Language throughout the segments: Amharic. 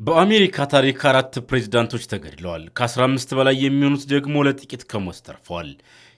በአሜሪካ ታሪክ 4 ፕሬዝዳንቶች ተገድለዋል። ከ15 በላይ የሚሆኑት ደግሞ ለጥቂት ከሞት ተርፈዋል።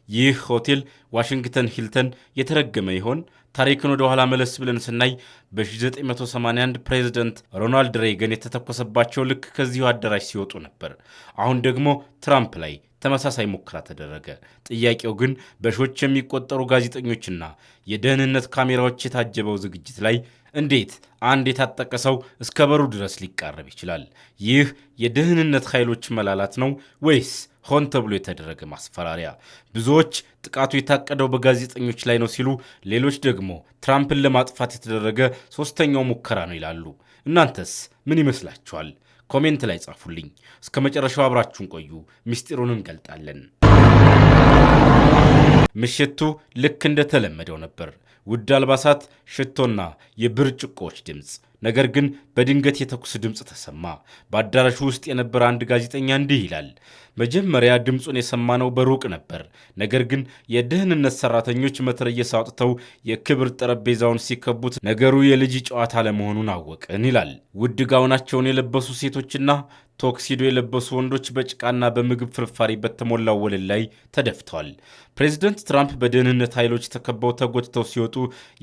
ይህ ሆቴል ዋሽንግተን ሂልተን የተረገመ ይሆን? ታሪክን ወደ ኋላ መለስ ብለን ስናይ በ1981 ፕሬዝዳንት ሮናልድ ሬገን የተተኮሰባቸው ልክ ከዚሁ አዳራሽ ሲወጡ ነበር። አሁን ደግሞ ትራምፕ ላይ ተመሳሳይ ሙከራ ተደረገ። ጥያቄው ግን በሺዎች የሚቆጠሩ ጋዜጠኞችና የደህንነት ካሜራዎች የታጀበው ዝግጅት ላይ እንዴት አንድ የታጠቀ ሰው እስከ በሩ ድረስ ሊቃረብ ይችላል? ይህ የደህንነት ኃይሎች መላላት ነው ወይስ ሆን ተብሎ የተደረገ ማስፈራሪያ? ብዙዎች ጥቃቱ የታቀደው በጋዜጠኞች ላይ ነው ሲሉ፣ ሌሎች ደግሞ ትራምፕን ለማጥፋት የተደረገ ሶስተኛው ሙከራ ነው ይላሉ። እናንተስ ምን ይመስላችኋል? ኮሜንት ላይ ጻፉልኝ። እስከ መጨረሻው አብራችሁን ቆዩ፣ ምስጢሩን እንገልጣለን። ምሽቱ ልክ እንደተለመደው ነበር። ውድ አልባሳት፣ ሽቶና የብርጭቆዎች ድምፅ። ነገር ግን በድንገት የተኩስ ድምፅ ተሰማ። በአዳራሹ ውስጥ የነበረ አንድ ጋዜጠኛ እንዲህ ይላል። መጀመሪያ ድምፁን የሰማነው በሩቅ ነበር። ነገር ግን የደህንነት ሰራተኞች መትረየስ አውጥተው የክብር ጠረጴዛውን ሲከቡት ነገሩ የልጅ ጨዋታ ለመሆኑን አወቅን ይላል። ውድ ጋውናቸውን የለበሱ ሴቶችና ቶክሲዶ የለበሱ ወንዶች በጭቃና በምግብ ፍርፋሪ በተሞላው ወለል ላይ ተደፍተዋል። ፕሬዚደንት ትራምፕ በደህንነት ኃይሎች ተከበው ተጎትተው ሲወጡ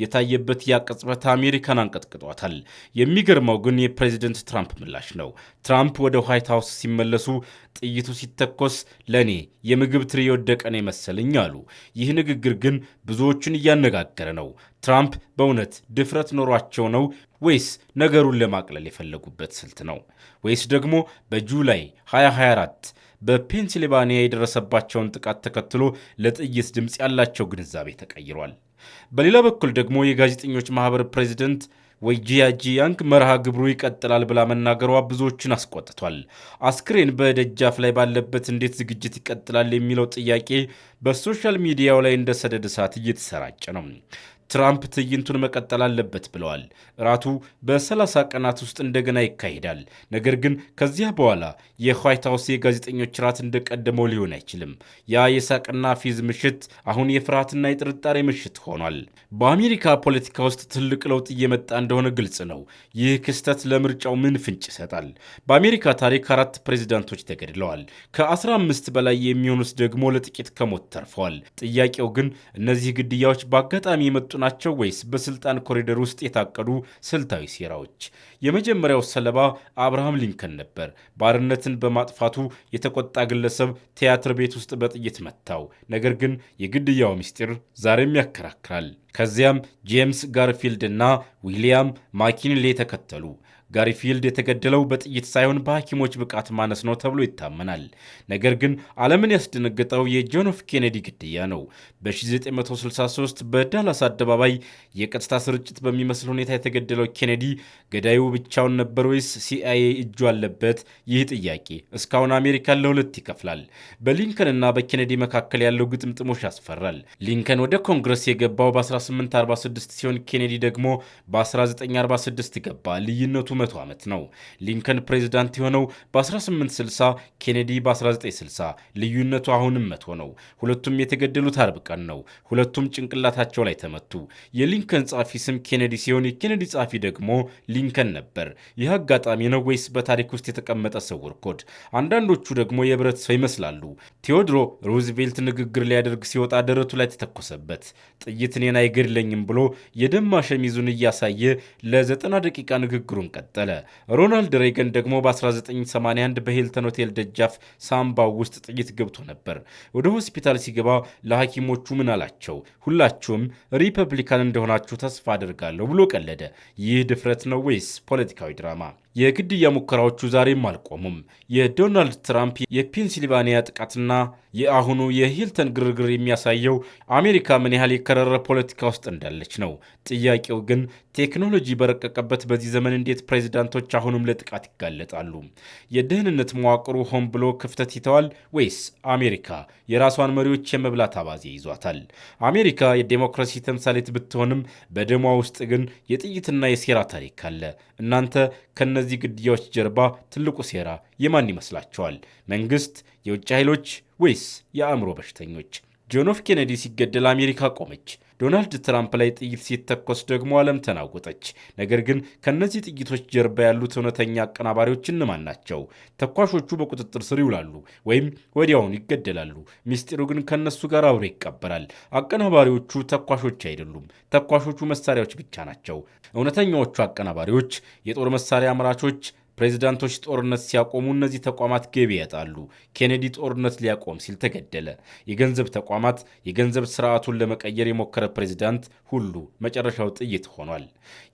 የታየበት ያ ቅጽበት አሜሪካን አንቀጥቅጧታል። የሚገርመው ግን የፕሬዚደንት ትራምፕ ምላሽ ነው። ትራምፕ ወደ ዋይት ሃውስ ሲመለሱ ጥይቱ ሲተኮስ ለእኔ የምግብ ትሪ የወደቀ ነው የመሰለኝ አሉ። ይህ ንግግር ግን ብዙዎቹን እያነጋገረ ነው። ትራምፕ በእውነት ድፍረት ኖሯቸው ነው ወይስ ነገሩን ለማቅለል የፈለጉበት ስልት ነው? ወይስ ደግሞ በጁላይ 2024 በፔንሲልቫኒያ የደረሰባቸውን ጥቃት ተከትሎ ለጥይት ድምፅ ያላቸው ግንዛቤ ተቀይሯል? በሌላ በኩል ደግሞ የጋዜጠኞች ማህበር ፕሬዚደንት ጂያንግ መርሃ ግብሩ ይቀጥላል ብላ መናገሯ ብዙዎችን አስቆጥቷል። አስክሬን በደጃፍ ላይ ባለበት እንዴት ዝግጅት ይቀጥላል የሚለው ጥያቄ በሶሻል ሚዲያው ላይ እንደ ሰደድ እሳት እየተሰራጨ ነው። ትራምፕ ትዕይንቱን መቀጠል አለበት ብለዋል። እራቱ በ30 ቀናት ውስጥ እንደገና ይካሄዳል። ነገር ግን ከዚያ በኋላ የዋይት ሃውስ የጋዜጠኞች ራት እንደቀደመው ሊሆን አይችልም። ያ የሳቅና ፊዝ ምሽት አሁን የፍርሃትና የጥርጣሬ ምሽት ሆኗል። በአሜሪካ ፖለቲካ ውስጥ ትልቅ ለውጥ እየመጣ እንደሆነ ግልጽ ነው። ይህ ክስተት ለምርጫው ምን ፍንጭ ይሰጣል? በአሜሪካ ታሪክ 4 ፕሬዚዳንቶች ተገድለዋል። ከ15 በላይ የሚሆኑት ደግሞ ለጥቂት ከሞት ተርፈዋል። ጥያቄው ግን እነዚህ ግድያዎች በአጋጣሚ የመጡ ናቸው ወይስ በስልጣን ኮሪደር ውስጥ የታቀዱ ስልታዊ ሴራዎች? የመጀመሪያው ሰለባ አብርሃም ሊንከን ነበር። ባርነትን በማጥፋቱ የተቆጣ ግለሰብ ቲያትር ቤት ውስጥ በጥይት መታው። ነገር ግን የግድያው ምስጢር ዛሬም ያከራክራል። ከዚያም ጄምስ ጋርፊልድ እና ዊሊያም ማኪንሌ ተከተሉ። ጋሪፊልድ የተገደለው በጥይት ሳይሆን በሐኪሞች ብቃት ማነስ ነው ተብሎ ይታመናል። ነገር ግን ዓለምን ያስደነገጠው የጆን ኤፍ ኬኔዲ ግድያ ነው። በ1963 በዳላስ አደባባይ የቀጥታ ስርጭት በሚመስል ሁኔታ የተገደለው ኬኔዲ ገዳዩ ብቻውን ነበር ወይስ ሲአይኤ እጁ አለበት? ይህ ጥያቄ እስካሁን አሜሪካን ለሁለት ይከፍላል። በሊንከንና በኬኔዲ መካከል ያለው ግጥምጥሞሽ ያስፈራል። ሊንከን ወደ ኮንግረስ የገባው በ1846 ሲሆን ኬኔዲ ደግሞ በ1946 ገባ። ልዩነቱ 100 ዓመት ነው። ሊንከን ፕሬዝዳንት የሆነው በ1860፣ ኬኔዲ በ1960። ልዩነቱ አሁንም 100 ነው። ሁለቱም የተገደሉት አርብ ቀን ነው። ሁለቱም ጭንቅላታቸው ላይ ተመቱ። የሊንከን ጻፊ ስም ኬኔዲ ሲሆን የኬኔዲ ጻፊ ደግሞ ሊንከን ነበር። ይህ አጋጣሚ ነው ወይስ በታሪክ ውስጥ የተቀመጠ ስውር ኮድ? አንዳንዶቹ ደግሞ የብረት ሰው ይመስላሉ። ቴዎድሮ ሩዝቬልት ንግግር ሊያደርግ ሲወጣ ደረቱ ላይ ተተኮሰበት። ጥይት እኔን አይገድለኝም ብሎ የደማ ሸሚዙን እያሳየ ለ90 ደቂቃ ንግግሩን ቀጠለ። ሮናልድ ሬገን ደግሞ በ1981 በሂልተን ሆቴል ደጃፍ ሳምባው ውስጥ ጥይት ገብቶ ነበር። ወደ ሆስፒታል ሲገባ ለሐኪሞቹ ምን አላቸው? ሁላችሁም ሪፐብሊካን እንደሆናችሁ ተስፋ አድርጋለሁ ብሎ ቀለደ። ይህ ድፍረት ነው ወይስ ፖለቲካዊ ድራማ? የግድያ ሙከራዎቹ ዛሬም አልቆሙም። የዶናልድ ትራምፕ የፔንሲልቫኒያ ጥቃትና የአሁኑ የሂልተን ግርግር የሚያሳየው አሜሪካ ምን ያህል የከረረ ፖለቲካ ውስጥ እንዳለች ነው። ጥያቄው ግን ቴክኖሎጂ በረቀቀበት በዚህ ዘመን እንዴት ፕሬዚዳንቶች አሁንም ለጥቃት ይጋለጣሉ? የደህንነት መዋቅሩ ሆን ብሎ ክፍተት ይተዋል ወይስ አሜሪካ የራሷን መሪዎች የመብላት አባዜ ይዟታል? አሜሪካ የዴሞክራሲ ተምሳሌት ብትሆንም በደሟ ውስጥ ግን የጥይትና የሴራ ታሪክ አለ። እናንተ ከነዚህ ግድያዎች ጀርባ ትልቁ ሴራ የማን ይመስላችኋል? መንግስት፣ የውጭ ኃይሎች ወይስ የአእምሮ በሽተኞች? ጆን ኤፍ ኬኔዲ ሲገደል አሜሪካ ቆመች። ዶናልድ ትራምፕ ላይ ጥይት ሲተኮስ ደግሞ ዓለም ተናወጠች። ነገር ግን ከነዚህ ጥይቶች ጀርባ ያሉት እውነተኛ አቀናባሪዎች እነማን ናቸው? ተኳሾቹ በቁጥጥር ስር ይውላሉ ወይም ወዲያውኑ ይገደላሉ። ሚስጢሩ ግን ከነሱ ጋር አብሮ ይቀበራል። አቀናባሪዎቹ ተኳሾች አይደሉም። ተኳሾቹ መሳሪያዎች ብቻ ናቸው። እውነተኛዎቹ አቀናባሪዎች የጦር መሳሪያ አምራቾች፣ ፕሬዚዳንቶች ጦርነት ሲያቆሙ እነዚህ ተቋማት ገቢ ያጣሉ። ኬኔዲ ጦርነት ሊያቆም ሲል ተገደለ። የገንዘብ ተቋማት የገንዘብ ስርዓቱን ለመቀየር የሞከረ ፕሬዚዳንት ሁሉ መጨረሻው ጥይት ሆኗል።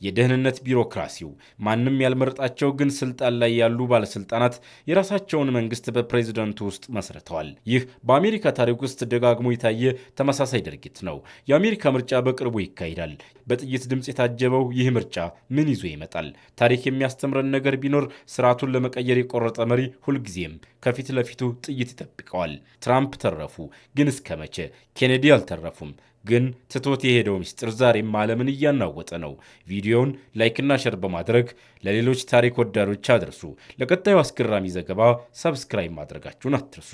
የደህንነት ቢሮክራሲው ማንም ያልመረጣቸው ግን ስልጣን ላይ ያሉ ባለስልጣናት የራሳቸውን መንግስት በፕሬዚዳንቱ ውስጥ መስርተዋል። ይህ በአሜሪካ ታሪክ ውስጥ ደጋግሞ የታየ ተመሳሳይ ድርጊት ነው። የአሜሪካ ምርጫ በቅርቡ ይካሄዳል። በጥይት ድምፅ የታጀበው ይህ ምርጫ ምን ይዞ ይመጣል? ታሪክ የሚያስተምረን ነገር ቢኖር ስርዓቱን ለመቀየር የቆረጠ መሪ ሁልጊዜም ከፊት ለፊቱ ጥይት ይጠብቀዋል። ትራምፕ ተረፉ፣ ግን እስከ መቼ? ኬኔዲ አልተረፉም፣ ግን ትቶት የሄደው ምስጢር ዛሬም ዓለምን እያናወጠ ነው። ቪዲዮውን ላይክና ሸር በማድረግ ለሌሎች ታሪክ ወዳዶች አድርሱ። ለቀጣዩ አስገራሚ ዘገባ ሰብስክራይብ ማድረጋችሁን አትርሱ።